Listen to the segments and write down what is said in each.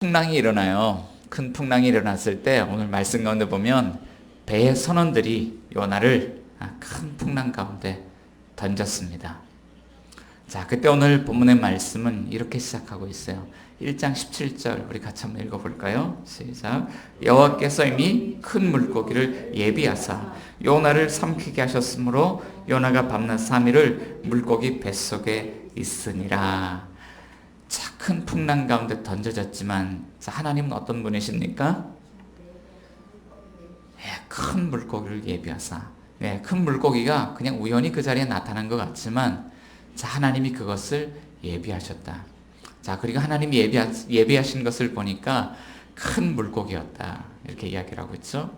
풍랑이 일어나요. 큰 풍랑이 일어났을 때 오늘 말씀 가운데 보면 배의 선원들이 요나를 큰 풍랑 가운데 던졌습니다. 자, 그때 오늘 본문의 말씀은 이렇게 시작하고 있어요. 1장 17절 우리 같이 한번 읽어볼까요? 시작. 여호와께서 이미 큰 물고기를 예비하사 요나를 삼키게 하셨으므로 요나가 밤낮 3일을 물고기 뱃속에 있으니라. 자, 큰 풍랑 가운데 던져졌지만 하나님은 어떤 분이십니까? 큰 물고기를 예비하사. 큰 물고기가 그냥 우연히 그 자리에 나타난 것 같지만 하나님이 그것을 예비하셨다. 자, 그리고 하나님이 예비하신 것을 보니까 큰 물고기였다. 이렇게 이야기를 하고 있죠.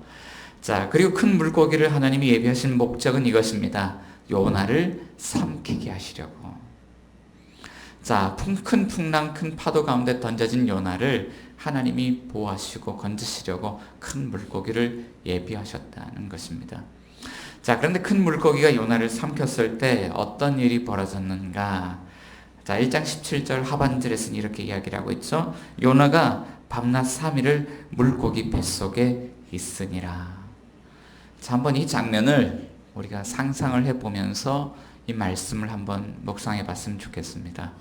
자, 그리고 큰 물고기를 하나님이 예비하신 목적은 이것입니다. 요나를 삼키게 하시려고. 자, 큰 풍랑, 큰 파도 가운데 던져진 요나를 하나님이 보호하시고 건지시려고 큰 물고기를 예비하셨다는 것입니다. 자, 그런데 큰 물고기가 요나를 삼켰을 때 어떤 일이 벌어졌는가? 자, 1장 17절 하반절에서는 이렇게 이야기를 하고 있죠. 요나가 밤낮 3일을 물고기 뱃속에 있으니라. 자, 한번 이 장면을 우리가 상상을 해보면서 이 말씀을 한번 묵상해 봤으면 좋겠습니다.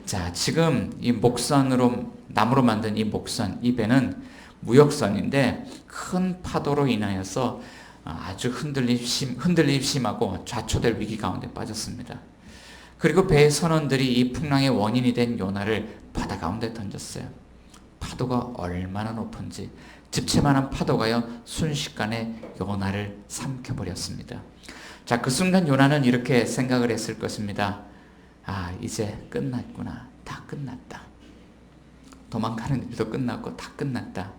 자, 지금 이 목선으로, 나무로 만든 이 목선, 이 배는 무역선인데 큰 파도로 인하여서 아주 흔들림 심하고 좌초될 위기 가운데 빠졌습니다. 그리고 배의 선원들이 이 풍랑의 원인이 된 요나를 바다 가운데 던졌어요. 파도가 얼마나 높은지 집채만한 파도가요 순식간에 요나를 삼켜버렸습니다. 자, 그 순간 요나는 이렇게 생각을 했을 것입니다. 아, 이제 끝났구나. 다 끝났다. 도망가는 일도 끝났고 다 끝났다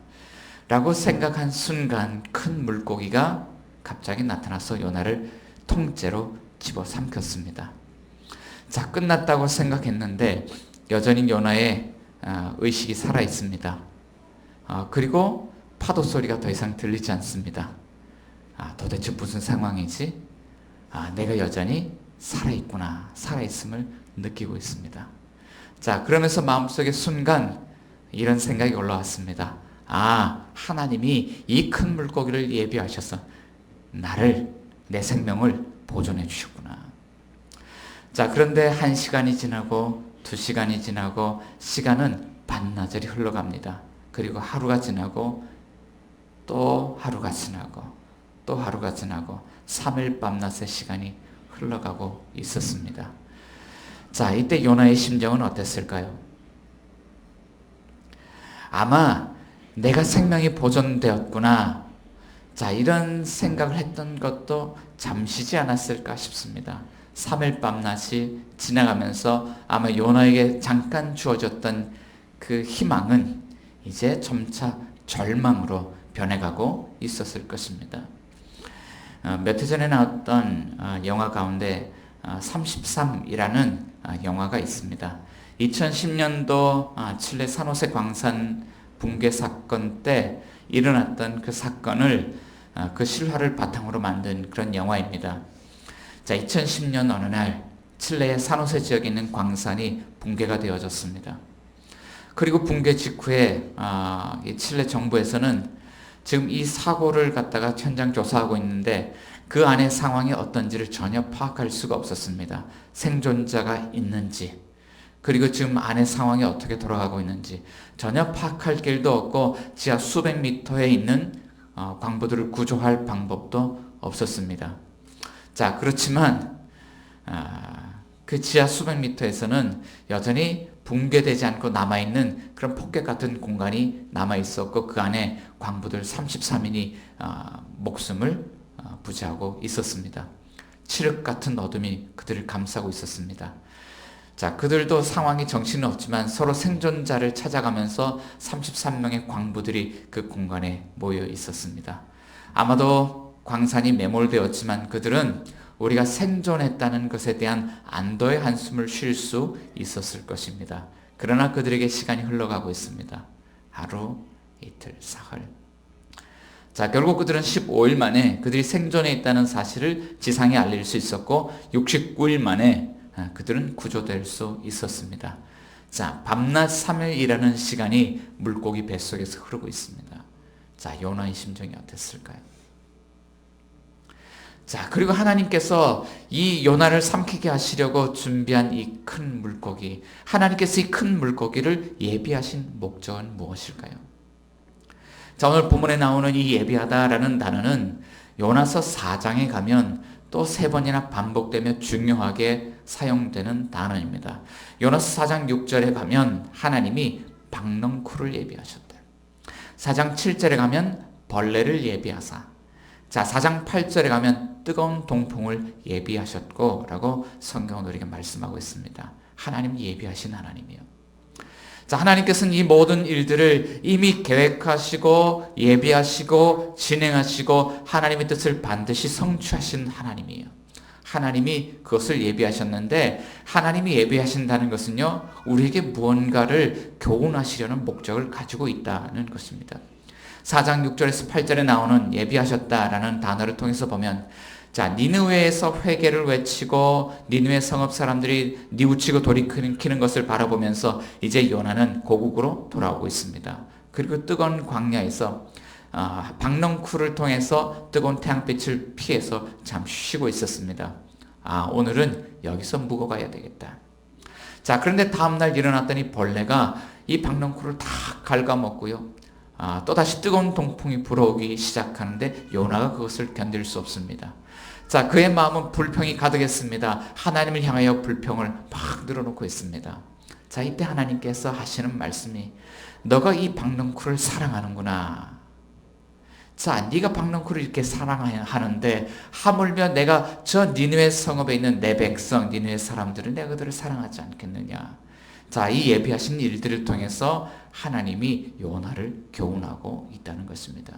라고 생각한 순간 큰 물고기가 갑자기 나타나서 요나를 통째로 집어삼켰습니다. 자, 끝났다고 생각했는데 여전히 요나의 의식이 살아있습니다. 그리고 파도 소리가 더 이상 들리지 않습니다. 도대체 무슨 상황이지? 내가 여전히 살아있구나. 살아있음을 느끼고 있습니다. 자, 그러면서 마음속에 순간 이런 생각이 올라왔습니다. 하나님이 이 큰 물고기를 예비하셔서 나를, 내 생명을 보존해 주셨구나. 자, 그런데 1시간이 지나고 2시간이 지나고 시간은 반나절이 흘러갑니다. 그리고 하루가 지나고 또 하루가 지나고 또 하루가 지나고 3일 밤낮의 시간이 흘러가고 있었습니다. 자, 이때 요나의 심정은 어땠을까요? 아마 내가 생명이 보존되었구나. 자, 이런 생각을 했던 것도 잠시지 않았을까 싶습니다. 3일 밤낮이 지나가면서 아마 요나에게 잠깐 주어졌던 그 희망은 이제 점차 절망으로 변해가고 있었을 것입니다. 몇 해 전에 나왔던 영화 가운데 33이라는 영화가 있습니다. 2010년도 칠레 산호세 광산 붕괴 사건 때 일어났던 그 사건을 그 실화를 바탕으로 만든 그런 영화입니다. 자, 2010년 어느 날 칠레의 산호세 지역에 있는 광산이 붕괴가 되어졌습니다. 그리고 붕괴 직후에 이 칠레 정부에서는 지금 이 사고를 갖다가 현장 조사하고 있는데 그 안의 상황이 어떤지를 전혀 파악할 수가 없었습니다. 생존자가 있는지, 그리고 지금 안의 상황이 어떻게 돌아가고 있는지 전혀 파악할 길도 없고 지하 수백 미터에 있는 광부들을 구조할 방법도 없었습니다. 자, 그렇지만 그 지하 수백 미터에서는 여전히 붕괴되지 않고 남아있는 그런 폭격 같은 공간이 남아있었고 그 안에 광부들 33인이 목숨을 부지하고 있었습니다. 칠흑 같은 어둠이 그들을 감싸고 있었습니다. 자, 그들도 상황이 정신은 없지만 서로 생존자를 찾아가면서 33명의 광부들이 그 공간에 모여 있었습니다. 아마도 광산이 매몰되었지만 그들은 우리가 생존했다는 것에 대한 안도의 한숨을 쉴 수 있었을 것입니다. 그러나 그들에게 시간이 흘러가고 있습니다. 하루, 이틀, 사흘. 자, 결국 그들은 15일 만에 그들이 생존해 있다는 사실을 지상에 알릴 수 있었고 69일 만에 그들은 구조될 수 있었습니다. 자, 밤낮 3일이라는 시간이 물고기 뱃속에서 흐르고 있습니다. 자, 요나의 심정이 어땠을까요? 자, 그리고 하나님께서 이 요나를 삼키게 하시려고 준비한 이 큰 물고기, 하나님께서 이 큰 물고기를 예비하신 목적은 무엇일까요? 자, 오늘 본문에 나오는 이 예비하다라는 단어는 요나서 4장에 가면 또 3번이나 반복되며 중요하게 사용되는 단어입니다. 요나서 4장 6절에 가면 하나님이 박넝쿨을 예비하셨다. 4장 7절에 가면 벌레를 예비하사, 자, 4장 8절에 가면 뜨거운 동풍을 예비하셨고 라고 성경은 우리에게 말씀하고 있습니다. 하나님 예비하신 하나님이요. 자, 하나님께서는 이 모든 일들을 이미 계획하시고 예비하시고 진행하시고 하나님의 뜻을 반드시 성취하신 하나님이에요. 하나님이 그것을 예비하셨는데, 하나님이 예비하신다는 것은요, 우리에게 무언가를 교훈하시려는 목적을 가지고 있다는 것입니다. 4장 6절에서 8절에 나오는 예비하셨다라는 단어를 통해서 보면, 자, 니느웨에서 회개를 외치고 니느웨 성읍 사람들이 뉘우치고 돌이키는 것을 바라보면서 이제 요나는 고국으로 돌아오고 있습니다. 그리고 뜨거운 광야에서 박넝쿨을 통해서 뜨거운 태양빛을 피해서 잠시 쉬고 있었습니다. 오늘은 여기서 묵어가야 되겠다. 자, 그런데 다음날 일어났더니 벌레가 이 박넝쿨을 다 갉아먹고요. 또다시 뜨거운 동풍이 불어오기 시작하는데 요나가 그것을 견딜 수 없습니다. 자, 그의 마음은 불평이 가득했습니다. 하나님을 향하여 불평을 막 늘어놓고 있습니다. 자, 이때 하나님께서 하시는 말씀이, 너가 이 박넝쿨을 사랑하는구나. 자, 네가 박넝쿨을 이렇게 사랑하는데 하물며 내가 저 니느웨 성읍에 있는 내 백성 니느웨 사람들은 내가 그들을 사랑하지 않겠느냐. 자, 이 예비하신 일들을 통해서 하나님이 요나를 교훈하고 있다는 것입니다.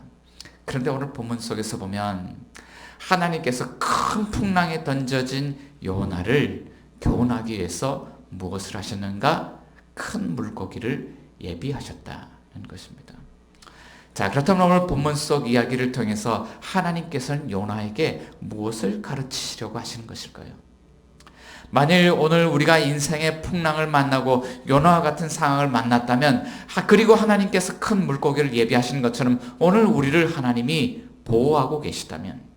그런데 오늘 본문 속에서 보면 하나님께서 큰 풍랑에 던져진 요나를 교훈하기 위해서 무엇을 하셨는가? 큰 물고기를 예비하셨다는 것입니다. 자, 그렇다면 오늘 본문 속 이야기를 통해서 하나님께서는 요나에게 무엇을 가르치시려고 하시는 것일까요? 만일 오늘 우리가 인생의 풍랑을 만나고 요나와 같은 상황을 만났다면, 그리고 하나님께서 큰 물고기를 예비하신 것처럼 오늘 우리를 하나님이 보호하고 계시다면,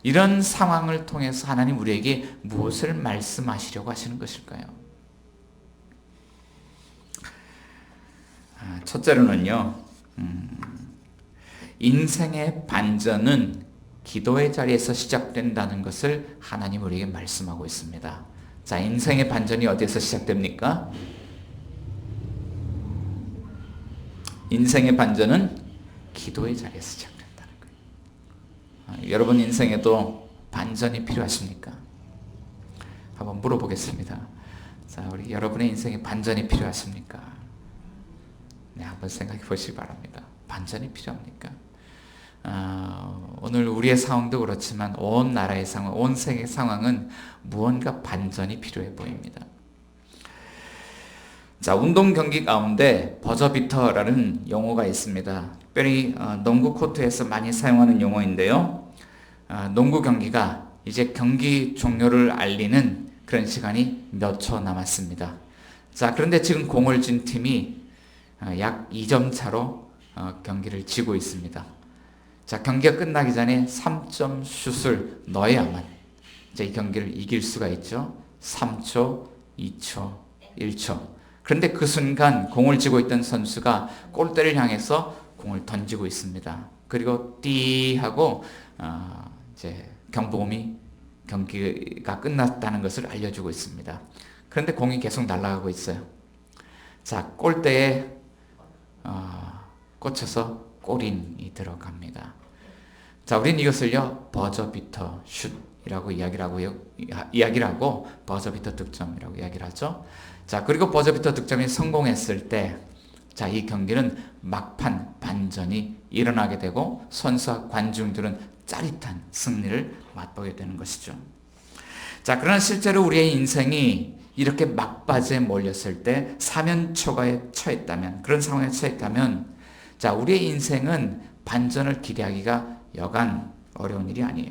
이런 상황을 통해서 하나님 우리에게 무엇을 말씀하시려고 하시는 것일까요? 첫째로는요, 인생의 반전은 기도의 자리에서 시작된다는 것을 하나님 우리에게 말씀하고 있습니다. 자, 인생의 반전이 어디에서 시작됩니까? 인생의 반전은 기도의 자리에서 시작된다는 거예요. 여러분 인생에도 반전이 필요하십니까? 한번 물어보겠습니다. 자, 우리 여러분의 인생에 반전이 필요하십니까? 네, 한번 생각해 보시기 바랍니다. 반전이 필요합니까? 오늘 우리의 상황도 그렇지만 온 나라의 상황, 온 세계 상황은 무언가 반전이 필요해 보입니다. 자, 운동 경기 가운데 버저비터라는 용어가 있습니다. 특별히 농구 코트에서 많이 사용하는 용어인데요. 농구 경기가 이제 경기 종료를 알리는 그런 시간이 몇 초 남았습니다. 자, 그런데 지금 공을 쥔 팀이 약 2점 차로 경기를 지고 있습니다. 자, 경기가 끝나기 전에 3점 슛을 넣어야만 이제 이 경기를 이길 수가 있죠. 3초, 2초, 1초. 그런데 그 순간 공을 쥐고 있던 선수가 골대를 향해서 공을 던지고 있습니다. 그리고 띠 하고 이제 경보음이 경기가 끝났다는 것을 알려주고 있습니다. 그런데 공이 계속 날아가고 있어요. 자, 골대에 꽂혀서 골인이 들어갑니다. 자, 우리는 이것을요 버저비터 슛이라고 이야기를 하고 버저비터 득점이라고 이야기를 하죠. 자, 그리고 버저비터 득점이 성공했을 때, 자, 이 경기는 막판 반전이 일어나게 되고 선수와 관중들은 짜릿한 승리를 맛보게 되는 것이죠. 자, 그러나 실제로 우리의 인생이 이렇게 막바지에 몰렸을 때, 사면초가에 처했다면, 그런 상황에 처했다면, 자, 우리의 인생은 반전을 기대하기가 여간 어려운 일이 아니에요.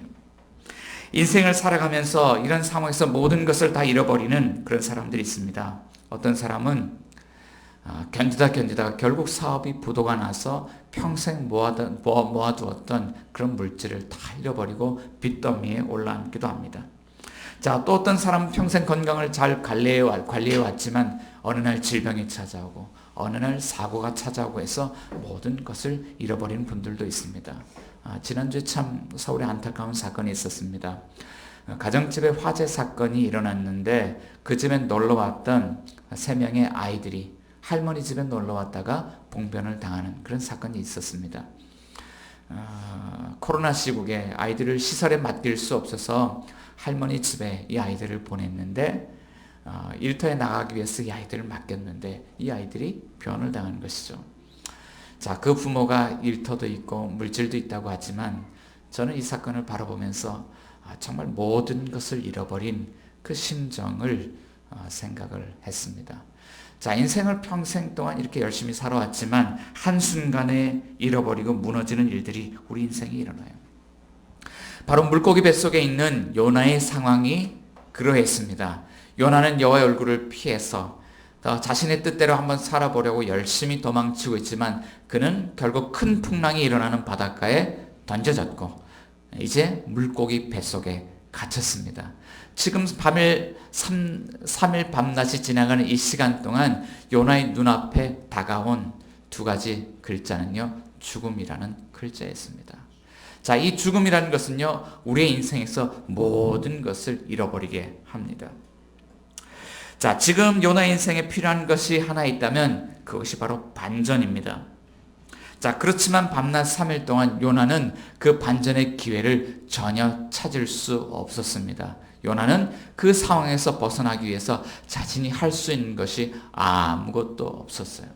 인생을 살아가면서 이런 상황에서 모든 것을 다 잃어버리는 그런 사람들이 있습니다. 어떤 사람은 견디다가 결국 사업이 부도가 나서 평생 모아두었던 그런 물질을 다 잃어버리고 빚더미에 올라앉기도 합니다. 자, 또 어떤 사람은 평생 건강을 잘 관리해 왔지만 어느 날 질병이 찾아오고 어느 날 사고가 찾아오고 해서 모든 것을 잃어버리는 분들도 있습니다. 지난주에 참 서울에 안타까운 사건이 있었습니다. 가정집에 화재 사건이 일어났는데 그 집에 놀러왔던 3명의 아이들이 할머니 집에 놀러왔다가 봉변을 당하는 그런 사건이 있었습니다. 코로나 시국에 아이들을 시설에 맡길 수 없어서 할머니 집에 이 아이들을 보냈는데 일터에 나가기 위해서 이 아이들을 맡겼는데 이 아이들이 변을 당한 것이죠. 자, 그 부모가 일터도 있고 물질도 있다고 하지만 저는 이 사건을 바라보면서 정말 모든 것을 잃어버린 그 심정을 생각을 했습니다. 자, 인생을 평생 동안 이렇게 열심히 살아왔지만 한순간에 잃어버리고 무너지는 일들이 우리 인생에 일어나요. 바로 물고기 뱃속에 있는 요나의 상황이 그러했습니다. 요나는 여호와의 얼굴을 피해서 자신의 뜻대로 한번 살아보려고 열심히 도망치고 있지만 그는 결국 큰 풍랑이 일어나는 바닷가에 던져졌고 이제 물고기 뱃속에 갇혔습니다. 지금 3일 밤낮이 지나가는 이 시간 동안 요나의 눈앞에 다가온 2가지 글자는요, 죽음이라는 글자였습니다. 자, 이 죽음이라는 것은요, 우리의 인생에서 모든 것을 잃어버리게 합니다. 자, 지금 요나의 인생에 필요한 것이 하나 있다면 그것이 바로 반전입니다. 자, 그렇지만 밤낮 3일 동안 요나는 그 반전의 기회를 전혀 찾을 수 없었습니다. 요나는 그 상황에서 벗어나기 위해서 자신이 할 수 있는 것이 아무것도 없었어요.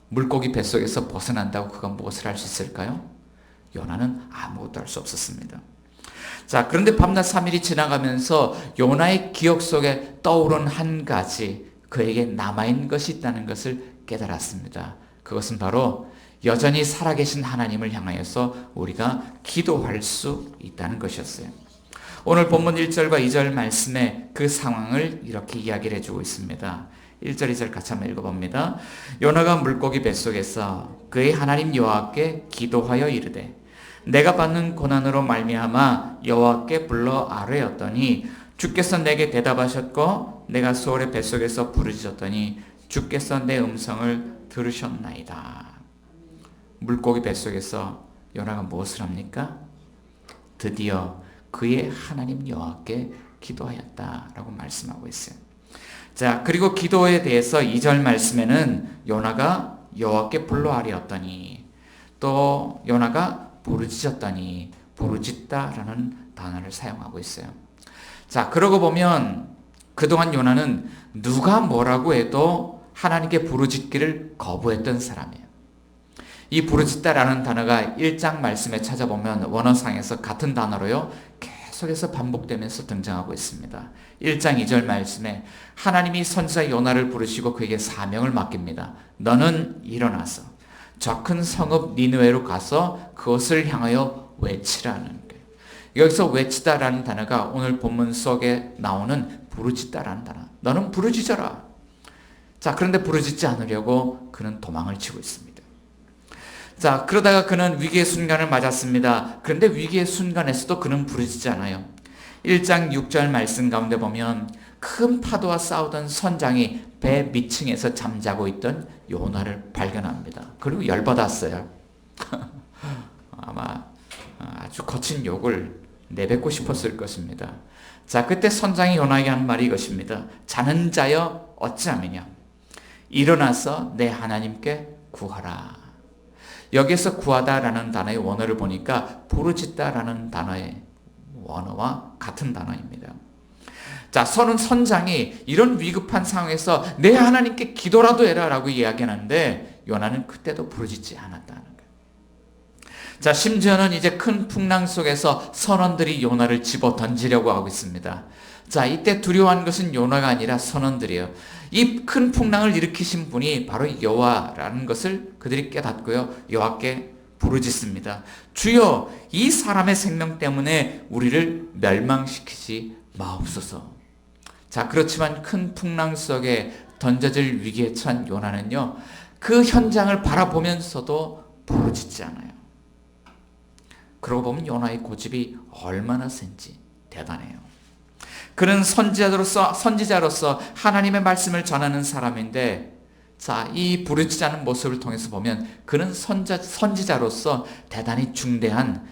물고기 뱃속에서 벗어난다고 그가 무엇을 할 수 있을까요? 요나는 아무것도 할 수 없었습니다. 자, 그런데 밤낮 3일이 지나가면서 요나의 기억 속에 떠오른 한 가지 그에게 남아있는 것이 있다는 것을 깨달았습니다. 그것은 바로 여전히 살아계신 하나님을 향하여서 우리가 기도할 수 있다는 것이었어요. 오늘 본문 1절과 2절 말씀에 그 상황을 이렇게 이야기를 해주고 있습니다. 1절 2절 같이 한번 읽어봅니다. 요나가 물고기 뱃속에서 그의 하나님 여호와께 기도하여 이르되 내가 받는 고난으로 말미암아 여호와께 불러 아뢰었더니 주께서 내게 대답하셨고 내가 수월의 뱃속에서 부르짖었더니 주께서 내 음성을 들으셨나이다. 물고기 뱃속에서 요나가 무엇을 합니까? 드디어 그의 하나님 여호와께 기도하였다라고 말씀하고 있어요. 자, 그리고 기도에 대해서 2절 말씀에는 요나가 여호와께 불러 아뢰었더니 또 요나가 부르짖었더니 부르짖다라는 단어를 사용하고 있어요. 자, 그러고 보면 그동안 요나는 누가 뭐라고 해도 하나님께 부르짖기를 거부했던 사람이에요. 이 부르짖다라는 단어가 1장 말씀에 찾아보면 원어상에서 같은 단어로요 계속해서 반복되면서 등장하고 있습니다. 1장 2절 말씀에 하나님이 선지자 요나를 부르시고 그에게 사명을 맡깁니다. 너는 일어나서 저 큰 성읍 니느웨로 가서 그것을 향하여 외치라는 거예요. 여기서 외치다라는 단어가 오늘 본문 속에 나오는 부르짖다라는 단어. 너는 부르짖어라. 자, 그런데 부르짖지 않으려고 그는 도망을 치고 있습니다. 자, 그러다가 그는 위기의 순간을 맞았습니다. 그런데 위기의 순간에서도 그는 부르짖지 않아요. 1장 6절 말씀 가운데 보면 큰 파도와 싸우던 선장이 배 밑층에서 잠자고 있던 요나를 발견합니다. 그리고 열받았어요. 아마 아주 거친 욕을 내뱉고 싶었을 것입니다. 자, 그때 선장이 요나에게 한 말이 이것입니다. 자는 자여 어찌하느냐 일어나서 내 하나님께 구하라. 여기에서 구하다라는 단어의 원어를 보니까 부르짖다라는 단어의 원어와 같은 단어입니다. 자, 선장이 이런 위급한 상황에서 내 하나님께 기도라도 해라라고 이야기하는데 요나는 그때도 부르짖지 않았다는 거예요. 자, 심지어는 이제 큰 풍랑 속에서 선원들이 요나를 집어 던지려고 하고 있습니다. 자, 이때 두려워한 것은 요나가 아니라 선원들이에요. 이 큰 풍랑을 일으키신 분이 바로 여호와라는 것을 그들이 깨닫고요, 여호와께 부르짖습니다. 주여, 이 사람의 생명 때문에 우리를 멸망시키지 마옵소서. 자, 그렇지만 큰 풍랑 속에 던져질 위기에 처한 요나는요, 그 현장을 바라보면서도 부르짖지 않아요. 그러고 보면 요나의 고집이 얼마나 센지 대단해요. 그는 선지자로서 하나님의 말씀을 전하는 사람인데, 자, 이 부르짖지 않은 모습을 통해서 보면 그는 선지자로서 대단히 중대한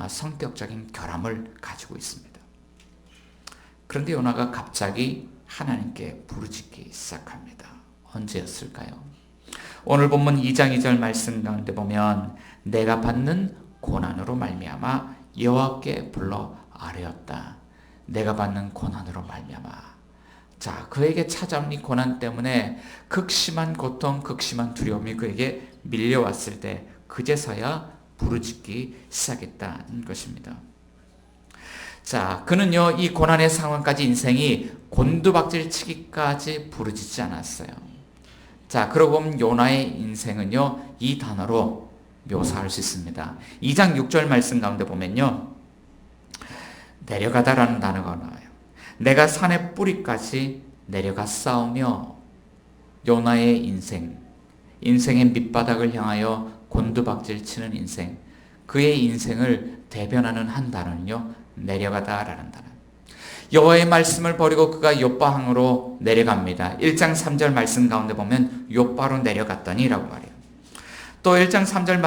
성격적인 결함을 가지고 있습니다. 그런데 요나가 갑자기 하나님께 부르짖기 시작합니다. 언제였을까요? 오늘 본문 2장 2절 말씀 가운데 보면 내가 받는 고난으로 말미암아 여호와께 불러 아뢰었다. 내가 받는 고난으로 말미암아. 자, 그에게 찾아온 이 고난 때문에 극심한 고통, 극심한 두려움이 그에게 밀려왔을 때 그제서야 부르짖기 시작했다는 것입니다. 자, 그는요, 이 고난의 상황까지 인생이 곤두박질 치기까지 부르짖지 않았어요. 자, 그러고 보면 요나의 인생은요, 이 단어로 묘사할 수 있습니다. 2장 6절 말씀 가운데 보면요, 내려가다라는 단어가 나와요. 내가 산의 뿌리까지 내려가 싸우며. 요나의 인생의 밑바닥을 향하여 곤두박질 치는 인생, 그의 인생을 대변하는 한 단어는요, 내려가다라는 단어. 여호와의 말씀을 버리고 그가 욥바항으로 내려갑니다. 1장 3절 말씀 가운데 보면 욥바로 내려갔더니 라고 말해요. 또 1장 3절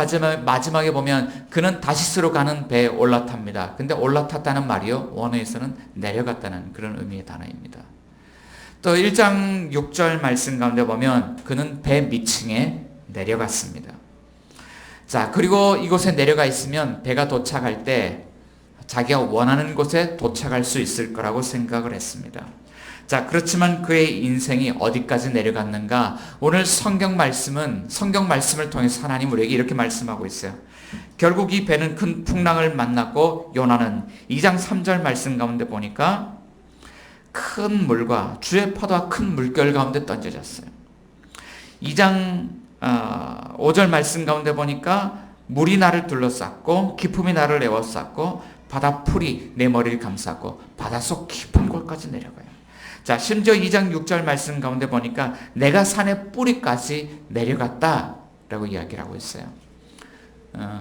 마지막에 보면 그는 다시스로 가는 배에 올라탑니다. 근데 올라탔다는 말이요, 원어에서는 내려갔다는 그런 의미의 단어입니다. 또 1장 6절 말씀 가운데 보면 그는 배 밑층에 내려갔습니다. 자, 그리고 이곳에 내려가 있으면 배가 도착할 때 자기가 원하는 곳에 도착할 수 있을 거라고 생각을 했습니다. 자, 그렇지만 그의 인생이 어디까지 내려갔는가? 오늘 성경 말씀을 통해서 하나님 우리에게 이렇게 말씀하고 있어요. 결국 이 배는 큰 풍랑을 만났고 요나는 2장 3절 말씀 가운데 보니까 큰 물과 주의 파도와 큰 물결 가운데 던져졌어요. 2장 5절 말씀 가운데 보니까 물이 나를 둘러쌌고 기품이 나를 에워쌌고 바다 풀이 내 머리를 감쌌고 바닷속 깊은 곳까지 내려가요. 자, 심지어 2장 6절 말씀 가운데 보니까 내가 산의 뿌리까지 내려갔다라고 이야기를 하고 있어요.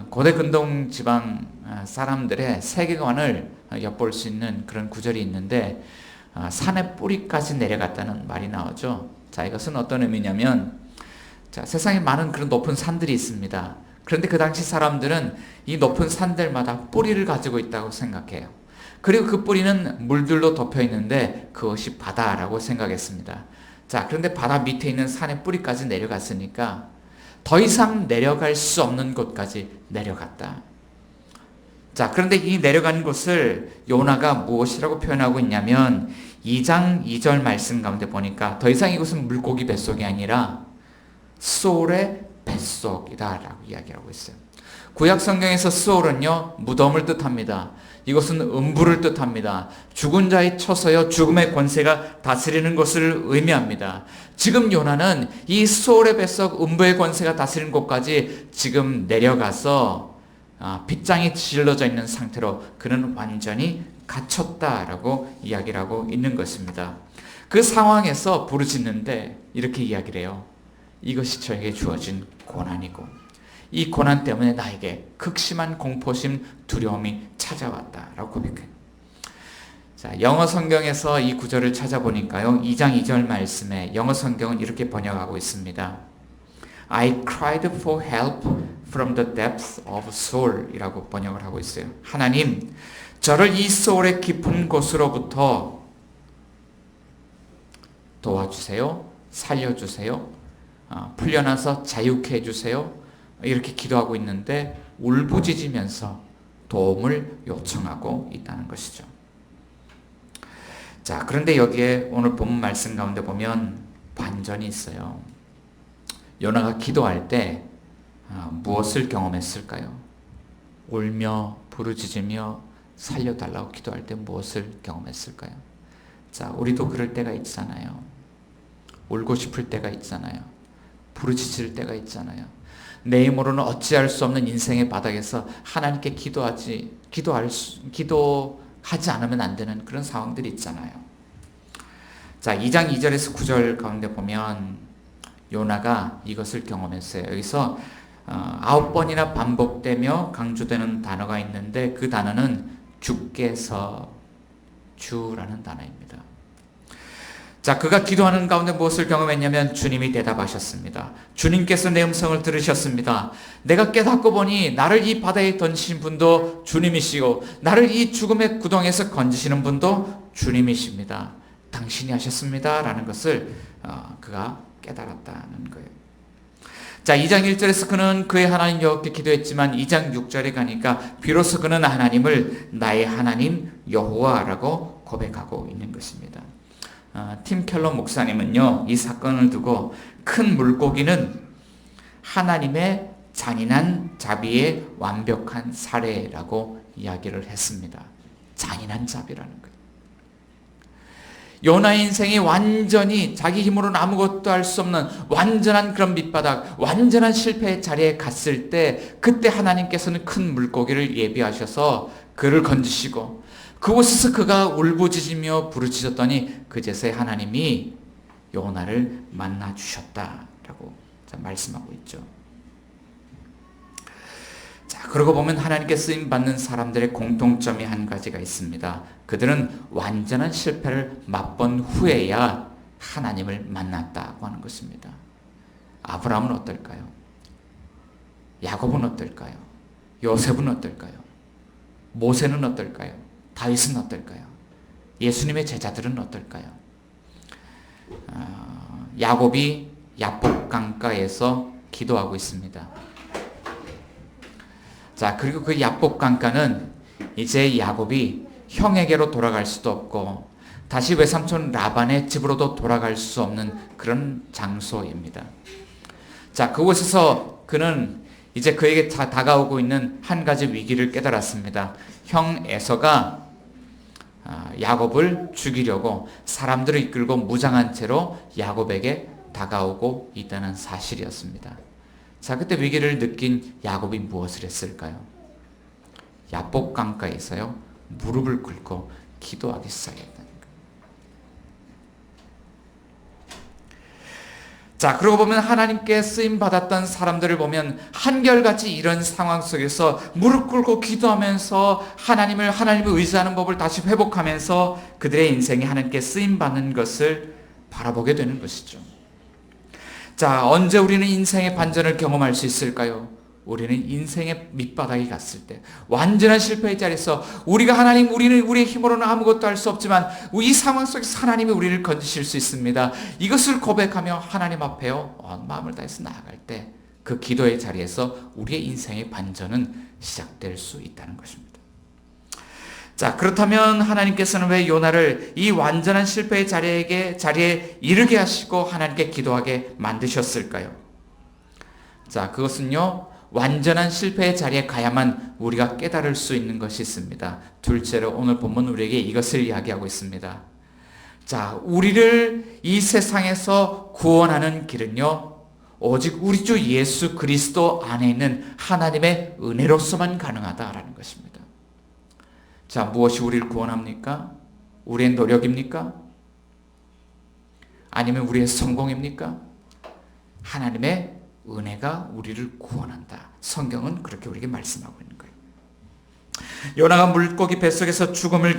고대 근동 지방 사람들의 세계관을 엿볼 수 있는 그런 구절이 있는데, 산의 뿌리까지 내려갔다는 말이 나오죠. 자, 이것은 어떤 의미냐면, 자, 세상에 많은 그런 높은 산들이 있습니다. 그런데 그 당시 사람들은 이 높은 산들마다 뿌리를 가지고 있다고 생각해요. 그리고 그 뿌리는 물들로 덮여 있는데 그것이 바다라고 생각했습니다. 자, 그런데 바다 밑에 있는 산의 뿌리까지 내려갔으니까 더 이상 내려갈 수 없는 곳까지 내려갔다. 자, 그런데 이 내려간 곳을 요나가 무엇이라고 표현하고 있냐면 2장 2절 말씀 가운데 보니까 더 이상 이곳은 물고기 뱃속이 아니라 소울의 뱃속이다라고 이야기하고 있어요. 구약 성경에서 소울은요, 무덤을 뜻합니다. 이것은 음부를 뜻합니다. 죽은 자의 처소여 죽음의 권세가 다스리는 것을 의미합니다. 지금 요나는 이 소울의 뱃속 음부의 권세가 다스리는 곳까지 지금 내려가서 빗장이 질러져 있는 상태로 그는 완전히 갇혔다라고 이야기를 하고 있는 것입니다. 그 상황에서 부르짖는데 이렇게 이야기를 해요. 이것이 저에게 주어진 고난이고 이 고난 때문에 나에게 극심한 공포심, 두려움이 찾아왔다라고 고백해요. 자, 영어 성경에서 이 구절을 찾아보니까요, 2장 2절 말씀에 영어 성경은 이렇게 번역하고 있습니다. I cried for help from the depths of soul 이라고 번역을 하고 있어요. 하나님, 저를 이 소울의 깊은 곳으로부터 도와주세요. 살려주세요. 풀려나서 자유케 해주세요. 이렇게 기도하고 있는데 울부짖으면서 도움을 요청하고 있다는 것이죠. 자, 그런데 여기에 오늘 본문 말씀 가운데 보면 반전이 있어요. 요나가 기도할 때 무엇을 경험했을까요? 울며 부르짖으며 살려달라고 기도할 때 무엇을 경험했을까요? 자, 우리도 그럴 때가 있잖아요. 울고 싶을 때가 있잖아요. 부르짖을 때가 있잖아요. 내 힘으로는 어찌할 수 없는 인생의 바닥에서 하나님께 기도하지 않으면 안 되는 그런 상황들이 있잖아요. 자, 2장 2절에서 9절 가운데 보면 요나가 이것을 경험했어요. 여기서 9번이나 반복되며 강조되는 단어가 있는데 그 단어는 주께서, 주라는 단어입니다. 자, 그가 기도하는 가운데 무엇을 경험했냐면 주님이 대답하셨습니다. 주님께서 내 음성을 들으셨습니다. 내가 깨닫고 보니 나를 이 바다에 던지신 분도 주님이시고 나를 이 죽음의 구덩이에서 건지시는 분도 주님이십니다. 당신이 하셨습니다. 라는 것을 그가 깨달았다는 거예요. 자, 2장 1절에서 그는 그의 하나님 여호와께 기도했지만 2장 6절에 가니까 비로소 그는 하나님을 나의 하나님 여호와라고 고백하고 있는 것입니다. 팀 켈러 목사님은요, 이 사건을 두고 큰 물고기는 하나님의 잔인한 자비의 완벽한 사례라고 이야기를 했습니다. 잔인한 자비라는 거예요. 요나의 인생이 완전히 자기 힘으로는 아무것도 할 수 없는 완전한 그런 밑바닥, 완전한 실패의 자리에 갔을 때 그때 하나님께서는 큰 물고기를 예비하셔서 그를 건지시고 그곳에서 그가 울부짖으며 부르짖었더니 그제서야 하나님이 요나를 만나 주셨다라고 말씀하고 있죠. 자, 그러고 보면 하나님께 쓰임 받는 사람들의 공통점이 한 가지가 있습니다. 그들은 완전한 실패를 맛본 후에야 하나님을 만났다고 하는 것입니다. 아브라함은 어떨까요? 야곱은 어떨까요? 요셉은 어떨까요? 모세는 어떨까요? 다윗은 어떨까요? 예수님의 제자들은 어떨까요? 야곱이 야복 강가에서 기도하고 있습니다. 자, 그리고 그 야복 강가는 이제 야곱이 형에게로 돌아갈 수도 없고 다시 외삼촌 라반의 집으로도 돌아갈 수 없는 그런 장소입니다. 자, 그곳에서 그는 이제 그에게 다가오고 있는 한 가지 위기를 깨달았습니다. 형 에서가 야곱을 죽이려고 사람들을 이끌고 무장한 채로 야곱에게 다가오고 있다는 사실이었습니다. 자, 그때 위기를 느낀 야곱이 무엇을 했을까요? 야복 강가에서요, 무릎을 꿇고 기도하기 시작했다는 거예요. 자, 그러고 보면 하나님께 쓰임 받았던 사람들을 보면 한결같이 이런 상황 속에서 무릎 꿇고 기도하면서 하나님을 의지하는 법을 다시 회복하면서 그들의 인생이 하나님께 쓰임 받는 것을 바라보게 되는 것이죠. 자, 언제 우리는 인생의 반전을 경험할 수 있을까요? 우리는 인생의 밑바닥에 갔을 때, 완전한 실패의 자리에서 우리는 우리의 힘으로는 아무것도 할 수 없지만 이 상황 속에서 하나님이 우리를 건지실 수 있습니다. 이것을 고백하며 하나님 앞에요, 마음을 다해서 나아갈 때 그 기도의 자리에서 우리의 인생의 반전은 시작될 수 있다는 것입니다. 자, 그렇다면 하나님께서는 왜 요나를 이 완전한 실패의 자리에 이르게 하시고 하나님께 기도하게 만드셨을까요? 자, 그것은요, 완전한 실패의 자리에 가야만 우리가 깨달을 수 있는 것이 있습니다. 둘째로 오늘 본문 우리에게 이것을 이야기하고 있습니다. 자, 우리를 이 세상에서 구원하는 길은요, 오직 우리 주 예수 그리스도 안에 있는 하나님의 은혜로서만 가능하다라는 것입니다. 자, 무엇이 우리를 구원합니까? 우리의 노력입니까? 아니면 우리의 성공입니까? 하나님의 은혜가 우리를 구원한다. 성경은 그렇게 우리에게 말씀하고 있는 거예요. 요나가 물고기 뱃속에서 죽음을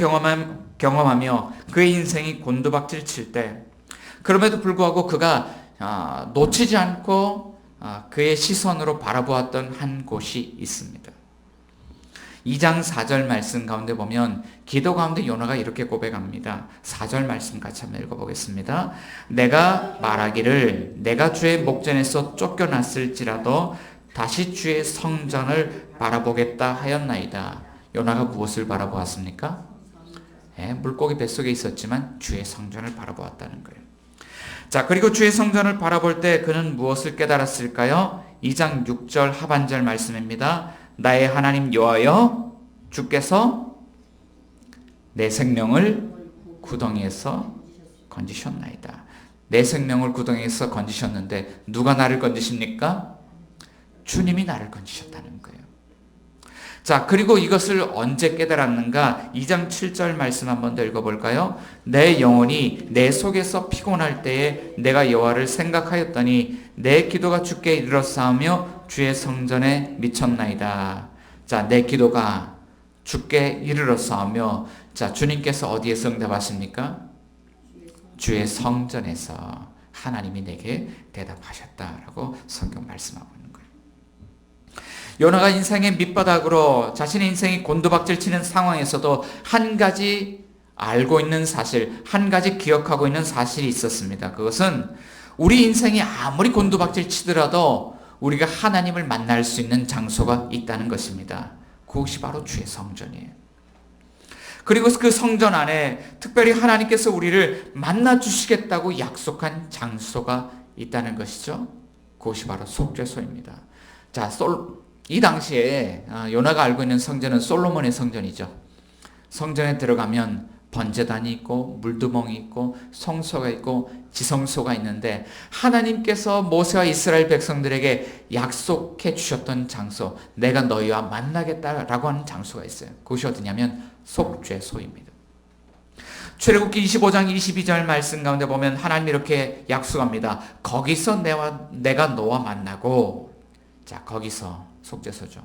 경험하며 그의 인생이 곤두박질 칠 때, 그럼에도 불구하고 그가 놓치지 않고 그의 시선으로 바라보았던 한 곳이 있습니다. 2장 4절 말씀 가운데 보면 기도 가운데 요나가 이렇게 고백합니다. 4절 말씀 같이 한번 읽어보겠습니다. 내가 말하기를 내가 주의 목전에서 쫓겨났을지라도 다시 주의 성전을 바라보겠다 하였나이다. 요나가 무엇을 바라보았습니까? 물고기 뱃속에 있었지만 주의 성전을 바라보았다는 거예요. 자, 그리고 주의 성전을 바라볼 때 그는 무엇을 깨달았을까요? 2장 6절 하반절 말씀입니다. 나의 하나님 여호와여, 주께서 내 생명을 구덩이에서 건지셨나이다. 내 생명을 구덩이에서 건지셨는데 누가 나를 건지십니까? 주님이 나를 건지셨다는 거예요. 자, 그리고 이것을 언제 깨달았는가? 2장 7절 말씀 한번 더 읽어볼까요? 내 영혼이 내 속에서 피곤할 때에 내가 여호와를 생각하였더니 내 기도가 주께 이르렀사오며 주의 성전에 미쳤나이다. 자, 내 기도가 주께 이르렀사오며, 자, 주님께서 어디에서 응답하십니까? 주의 성전에서 하나님이 내게 대답하셨다라고 성경 말씀하고 있는 거예요. 요나가 인생의 밑바닥으로 자신의 인생이 곤두박질 치는 상황에서도 한 가지 알고 있는 사실, 한 가지 기억하고 있는 사실이 있었습니다. 그것은 우리 인생이 아무리 곤두박질 치더라도 우리가 하나님을 만날 수 있는 장소가 있다는 것입니다. 그것이 바로 주의 성전이에요. 그리고 그 성전 안에 특별히 하나님께서 우리를 만나 주시겠다고 약속한 장소가 있다는 것이죠. 그것이 바로 속죄소입니다. 자, 이 당시에 요나가 알고 있는 성전은 솔로몬의 성전이죠. 성전에 들어가면 번제단이 있고 물두멍이 있고 성소가 있고 지성소가 있는데, 하나님께서 모세와 이스라엘 백성들에게 약속해 주셨던 장소, 내가 너희와 만나겠다라고 하는 장소가 있어요. 그것이 어디냐면 속죄소입니다. 출애굽기 25장 22절 말씀 가운데 보면 하나님이 이렇게 약속합니다. 거기서 내가 너와 만나고, 자, 거기서 속죄소죠.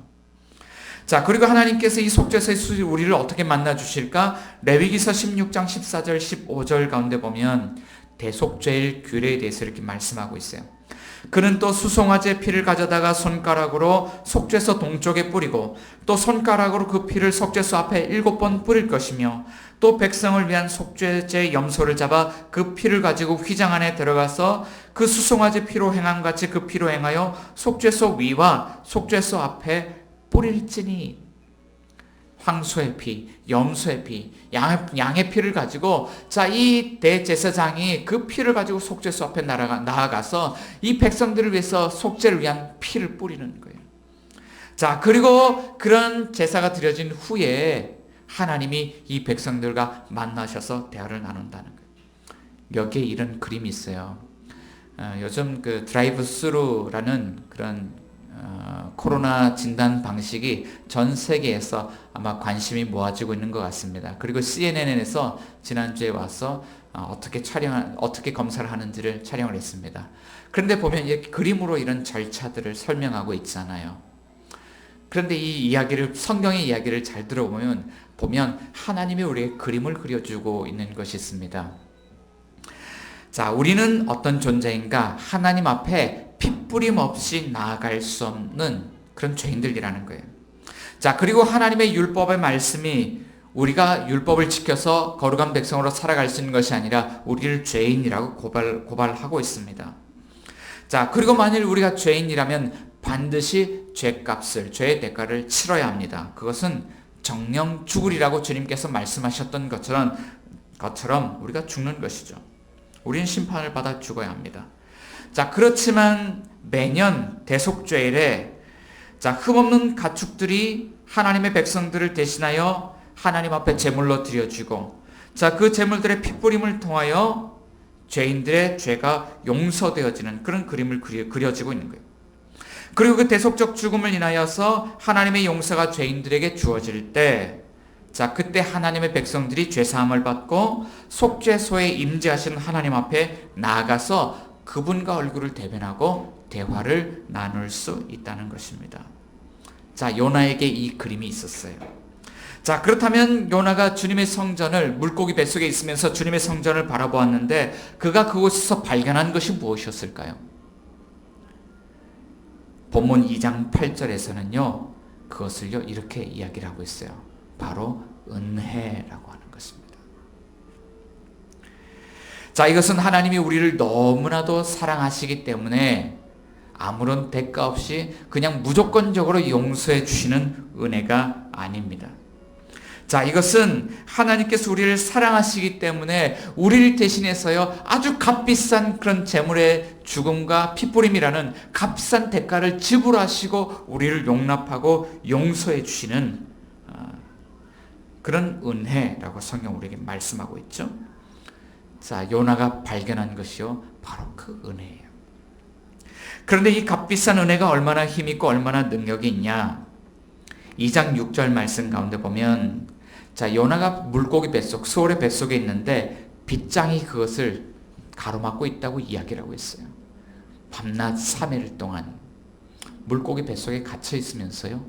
자, 그리고 하나님께서 이 속죄소에 우리를 어떻게 만나 주실까? 레위기서 16장 14절 15절 가운데 보면 대속죄일 규례에 대해서 이렇게 말씀하고 있어요. 그는 또 수송아지의 피를 가져다가 손가락으로 속죄소 동쪽에 뿌리고 또 손가락으로 그 피를 속죄소 앞에 7번 뿌릴 것이며, 또 백성을 위한 속죄제 염소를 잡아 그 피를 가지고 휘장 안에 들어가서 그 수송아지 피로 행함 같이 그 피로 행하여 속죄소 위와 속죄소 앞에 뿌릴지니. 황소의 피, 염소의 피, 양의 피를 가지고, 자, 이 대제사장이 그 피를 가지고 속죄소 앞에 나아가서 이 백성들을 위해서 속죄를 위한 피를 뿌리는 거예요. 자, 그리고 그런 제사가 드려진 후에 하나님이 이 백성들과 만나셔서 대화를 나눈다는 거예요. 여기에 이런 그림이 있어요. 요즘 그 드라이브 스루라는 그런 코로나 진단 방식이 전 세계에서 아마 관심이 모아지고 있는 것 같습니다. 그리고 CNN에서 지난주에 와서 어떻게 검사를 하는지를 촬영을 했습니다. 그런데 보면 이렇게 그림으로 이런 절차들을 설명하고 있잖아요. 그런데 이 이야기를, 성경의 이야기를 잘 들어보면 하나님이 우리에게 그림을 그려주고 있는 것이 있습니다. 자, 우리는 어떤 존재인가? 하나님 앞에 핏부림 없이 나아갈 수 없는 그런 죄인들이라는 거예요. 자, 그리고 하나님의 율법의 말씀이 우리가 율법을 지켜서 거룩한 백성으로 살아갈 수 있는 것이 아니라 우리를 죄인이라고 고발하고 있습니다. 자, 그리고 만일 우리가 죄인이라면 반드시 죄값을, 죄의 대가를 치러야 합니다. 그것은 정령 죽으리라고 주님께서 말씀하셨던 것처럼 우리가 죽는 것이죠. 우리는 심판을 받아 죽어야 합니다. 자, 그렇지만 매년 대속죄일에, 자, 흠없는 가축들이 하나님의 백성들을 대신하여 하나님 앞에 제물로 드려지고, 자, 그 제물들의 핏부림을 통하여 죄인들의 죄가 용서되어지는 그런 그림을 그려지고 있는 거예요. 그리고 그 대속적 죽음을 인하여서 하나님의 용서가 죄인들에게 주어질 때, 자, 그때 하나님의 백성들이 죄사함을 받고 속죄소에 임재하신 하나님 앞에 나아가서 그분과 얼굴을 대면하고 대화를 나눌 수 있다는 것입니다. 자, 요나에게 이 그림이 있었어요. 자, 그렇다면 요나가 주님의 성전을, 물고기 뱃속에 있으면서 주님의 성전을 바라보았는데 그가 그곳에서 발견한 것이 무엇이었을까요? 본문 2장 8절에서는요, 그것을요 이렇게 이야기를 하고 있어요. 바로 은혜라고 하는 것입니다. 자, 이것은 하나님이 우리를 너무나도 사랑하시기 때문에 아무런 대가 없이 그냥 무조건적으로 용서해 주시는 은혜가 아닙니다. 자, 이것은 하나님께서 우리를 사랑하시기 때문에 우리를 대신해서요 아주 값비싼 그런 재물의 죽음과 핏부림이라는 값비싼 대가를 지불하시고 우리를 용납하고 용서해 주시는 그런 은혜라고 성경 우리에게 말씀하고 있죠. 자, 요나가 발견한 것이요 바로 그 은혜예요. 그런데 이 값비싼 은혜가 얼마나 힘있고 얼마나 능력이 있냐? 2장 6절 말씀 가운데 보면 자, 요나가 물고기 뱃속, 수월의 뱃속에 있는데 빗장이 그것을 가로막고 있다고 이야기를 하고 있어요. 밤낮 3일 동안 물고기 뱃속에 갇혀 있으면서요,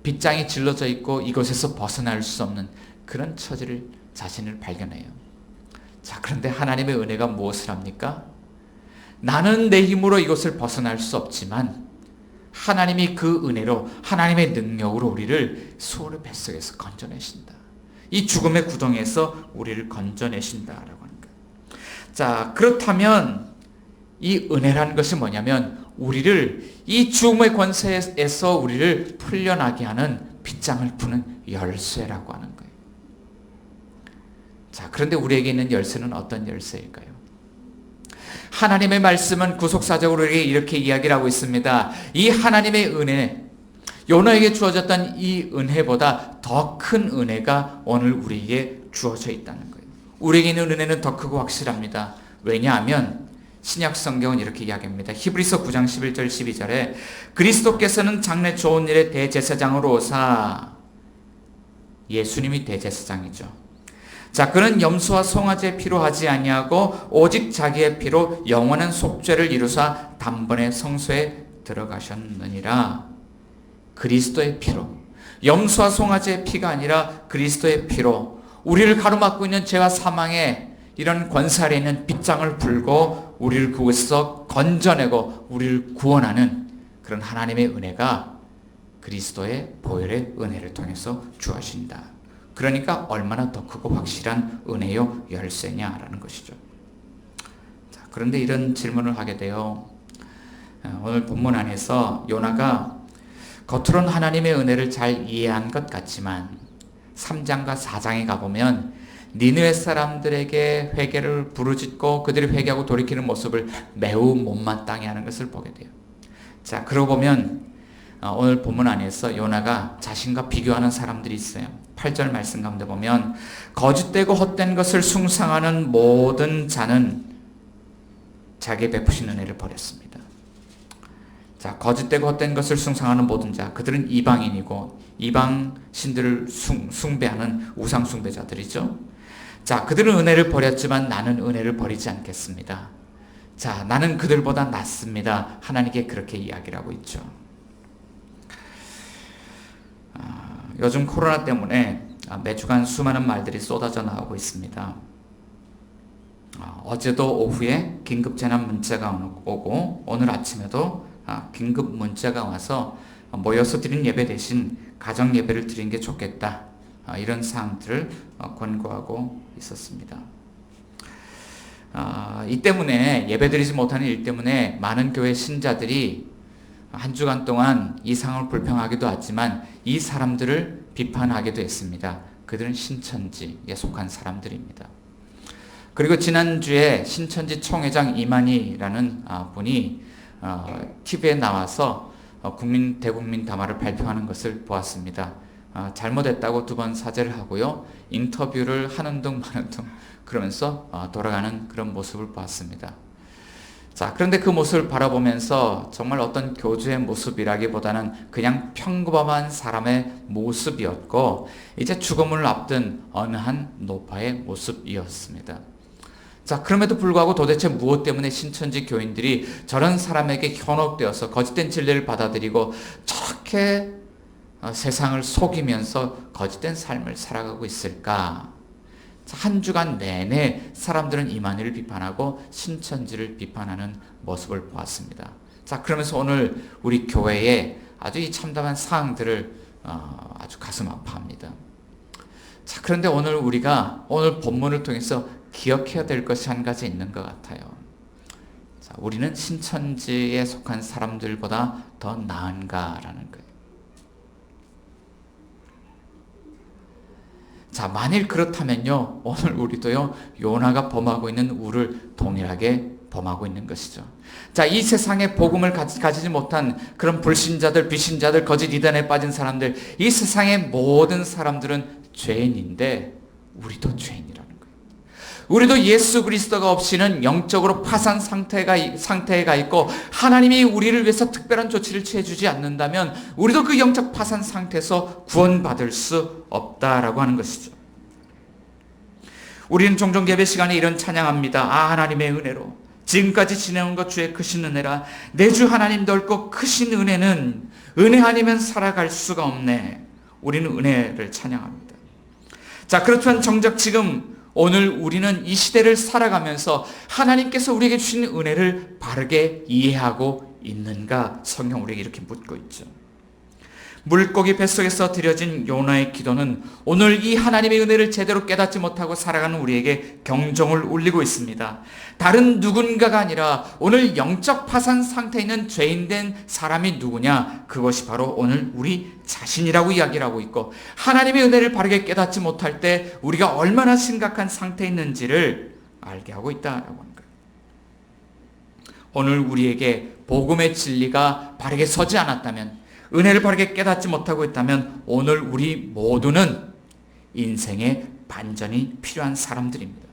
빗장이 질러져 있고 이곳에서 벗어날 수 없는 그런 처지를 자신을 발견해요. 자, 그런데 하나님의 은혜가 무엇을 합니까? 나는 내 힘으로 이것을 벗어날 수 없지만 하나님이 그 은혜로, 하나님의 능력으로 우리를 수월의 뱃속에서 건져내신다. 이 죽음의 구덩이에서 우리를 건져내신다라고 하는 거예요. 자, 그렇다면 이 은혜라는 것이 뭐냐면 우리를 이 죽음의 권세에서 우리를 풀려나게 하는 빗장을 푸는 열쇠라고 하는 거예요. 자, 그런데 우리에게 있는 열쇠는 어떤 열쇠일까요? 하나님의 말씀은 구속사적으로 우리에게 이렇게 이야기를 하고 있습니다. 이 하나님의 은혜, 요나에게 주어졌던 이 은혜보다 더 큰 은혜가 오늘 우리에게 주어져 있다는 거예요. 우리에게 있는 은혜는 더 크고 확실합니다. 왜냐하면 신약 성경은 이렇게 이야기합니다. 히브리서 9장 11절 12절에 그리스도께서는 장래 좋은 일의 대제사장으로 오사, 예수님이 대제사장이죠. 자, 그는 염소와 송아지의 피로 하지 아니하고 오직 자기의 피로 영원한 속죄를 이루사 단번에 성소에 들어가셨느니라. 그리스도의 피로, 염소와 송아지의 피가 아니라 그리스도의 피로 우리를 가로막고 있는 죄와 사망의 이런 권세 아래 있는 빗장을 풀고 우리를 그곳에서 건져내고 우리를 구원하는 그런 하나님의 은혜가 그리스도의 보혈의 은혜를 통해서 주어진다. 그러니까 얼마나 더 크고 확실한 은혜요 열쇠냐라는 것이죠. 자, 그런데 이런 질문을 하게 돼요. 오늘 본문 안에서 요나가 겉으로는 하나님의 은혜를 잘 이해한 것 같지만 3장과 4장에 가보면 니느웨 사람들에게 회개를 부르짖고 그들이 회개하고 돌이키는 모습을 매우 못마땅해 하는 것을 보게 돼요. 자, 그러고 보면 오늘 본문 안에서 요나가 자신과 비교하는 사람들이 있어요. 8절 말씀 가운데 보면 거짓되고 헛된 것을 숭상하는 모든 자는 자기의 베푸신 은혜를 버렸습니다. 자, 거짓되고 헛된 것을 숭상하는 모든 자, 그들은 이방인이고 이방 신들을 숭배하는 우상 숭배자들이죠. 자, 그들은 은혜를 버렸지만 나는 은혜를 버리지 않겠습니다. 자, 나는 그들보다 낫습니다. 하나님께 그렇게 이야기를 하고 있죠. 요즘 코로나 때문에 매주간 수많은 말들이 쏟아져 나오고 있습니다. 어제도 오후에 긴급 재난 문자가 오고 오늘 아침에도 긴급 문자가 와서 모여서 드린 예배 대신 가정 예배를 드린 게 좋겠다. 이런 사항들을 권고하고 있었습니다. 이 때문에 예배드리지 못하는 일 때문에 많은 교회 신자들이 한 주간 동안 이 상황을 불평하기도 하지만 이 사람들을 비판하기도 했습니다. 그들은 신천지에 속한 사람들입니다. 그리고 지난주에 신천지 총회장 이만희라는 분이 TV에 나와서 대국민 담화를 발표하는 것을 보았습니다. 잘못했다고 2번 사죄를 하고요. 인터뷰를 하는 둥 마는 둥 그러면서 돌아가는 그런 모습을 보았습니다. 자, 그런데 그 모습을 바라보면서 정말 어떤 교주의 모습이라기보다는 그냥 평범한 사람의 모습이었고 이제 죽음을 앞둔 어느 한 노파의 모습이었습니다. 자, 그럼에도 불구하고 도대체 무엇 때문에 신천지 교인들이 저런 사람에게 현혹되어서 거짓된 진리를 받아들이고 저렇게 세상을 속이면서 거짓된 삶을 살아가고 있을까? 한 주간 내내 사람들은 이만희를 비판하고 신천지를 비판하는 모습을 보았습니다. 자, 그러면서 오늘 우리 교회에 아주 이 참담한 사항들을 아주 가슴 아파합니다. 자, 그런데 우리가 오늘 본문을 통해서 기억해야 될 것이 한 가지 있는 것 같아요. 자, 우리는 신천지에 속한 사람들보다 더 나은가라는 거예요. 자, 만일 그렇다면요, 오늘 우리도요, 요나가 범하고 있는 우를 동일하게 범하고 있는 것이죠. 자, 이 세상에 복음을 가지지 못한 그런 불신자들, 비신자들, 거짓 이단에 빠진 사람들, 이 세상의 모든 사람들은 죄인인데 우리도 죄인이라는 거예요. 우리도 예수 그리스도가 없이는 영적으로 파산 상태에 가 있고 하나님이 우리를 위해서 특별한 조치를 취해주지 않는다면 우리도 그 영적 파산 상태에서 구원받을 수 없다라고 하는 것이죠. 우리는 종종 예배 시간에 이런 찬양합니다. 하나님의 은혜로 지금까지 지내온 것 주의 크신 은혜라. 내 주 하나님 넓고 크신 은혜는 은혜 아니면 살아갈 수가 없네. 우리는 은혜를 찬양합니다. 자, 그렇지만 정작 지금 오늘 우리는 이 시대를 살아가면서 하나님께서 우리에게 주신 은혜를 바르게 이해하고 있는가? 성경 우리에게 이렇게 묻고 있죠. 물고기 뱃속에서 드려진 요나의 기도는 오늘 이 하나님의 은혜를 제대로 깨닫지 못하고 살아가는 우리에게 경종을 울리고 있습니다. 다른 누군가가 아니라 오늘 영적 파산 상태에 있는 죄인된 사람이 누구냐? 그것이 바로 오늘 우리 자신이라고 이야기를 하고 있고, 하나님의 은혜를 바르게 깨닫지 못할 때 우리가 얼마나 심각한 상태에 있는지를 알게 하고 있다라고 하는 거예요. 오늘 우리에게 복음의 진리가 바르게 서지 않았다면, 은혜를 바르게 깨닫지 못하고 있다면 오늘 우리 모두는 인생의 반전이 필요한 사람들입니다.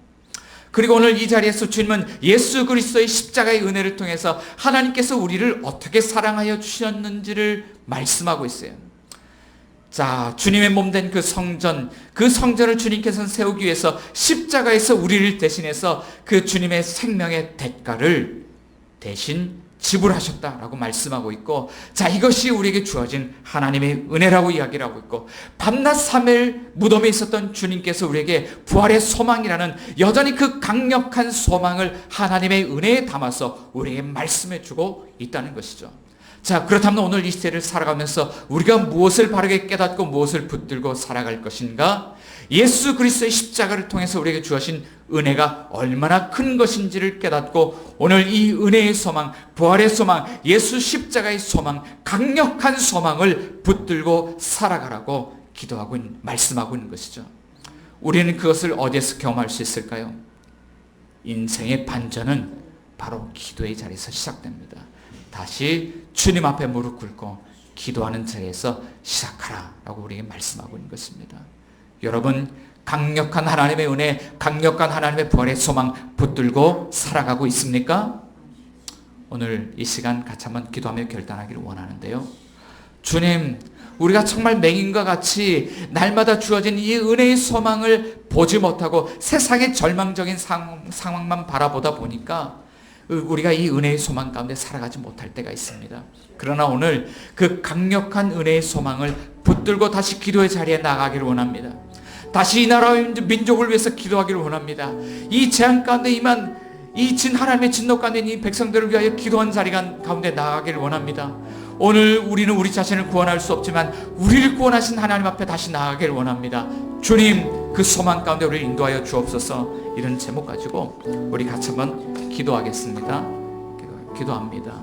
그리고 오늘 이 자리에서 주님은 예수 그리스도의 십자가의 은혜를 통해서 하나님께서 우리를 어떻게 사랑하여 주셨는지를 말씀하고 있어요. 자, 주님의 몸된 그 성전을 주님께서는 세우기 위해서 십자가에서 우리를 대신해서 그 주님의 생명의 대가를 대신 지불하셨다라고 말씀하고 있고, 자, 이것이 우리에게 주어진 하나님의 은혜라고 이야기를 하고 있고, 밤낮 3일 무덤에 있었던 주님께서 우리에게 부활의 소망이라는 여전히 그 강력한 소망을 하나님의 은혜에 담아서 우리에게 말씀해 주고 있다는 것이죠. 자, 그렇다면 오늘 이 시대를 살아가면서 우리가 무엇을 바르게 깨닫고 무엇을 붙들고 살아갈 것인가? 예수 그리스도의 십자가를 통해서 우리에게 주어진 은혜가 얼마나 큰 것인지를 깨닫고 오늘 이 은혜의 소망, 부활의 소망, 예수 십자가의 소망, 강력한 소망을 붙들고 살아가라고 기도하고 말씀하고 있는 것이죠. 우리는 그것을 어디에서 경험할 수 있을까요? 인생의 반전은 바로 기도의 자리에서 시작됩니다. 다시 주님 앞에 무릎 꿇고 기도하는 자리에서 시작하라라고 우리에게 말씀하고 있는 것입니다. 여러분, 강력한 하나님의 은혜, 강력한 하나님의 부활의 소망 붙들고 살아가고 있습니까? 오늘 이 시간 같이 한번 기도하며 결단하기를 원하는데요. 주님, 우리가 정말 맹인과 같이 날마다 주어진 이 은혜의 소망을 보지 못하고 세상의 절망적인 상황만 바라보다 보니까 우리가 이 은혜의 소망 가운데 살아가지 못할 때가 있습니다. 그러나 오늘 그 강력한 은혜의 소망을 붙들고 다시 기도의 자리에 나가기를 원합니다. 다시 이 나라와 민족을 위해서 기도하기를 원합니다. 이 재앙 가운데 임한 이 하나님의 진노 가운데 이 백성들을 위하여 기도한 자리 가운데 나가기를 원합니다. 오늘 우리는 우리 자신을 구원할 수 없지만 우리를 구원하신 하나님 앞에 다시 나가기를 원합니다. 주님, 그 소망 가운데 우리를 인도하여 주옵소서. 이런 제목 가지고 우리 같이 한번 기도하겠습니다. 기도합니다.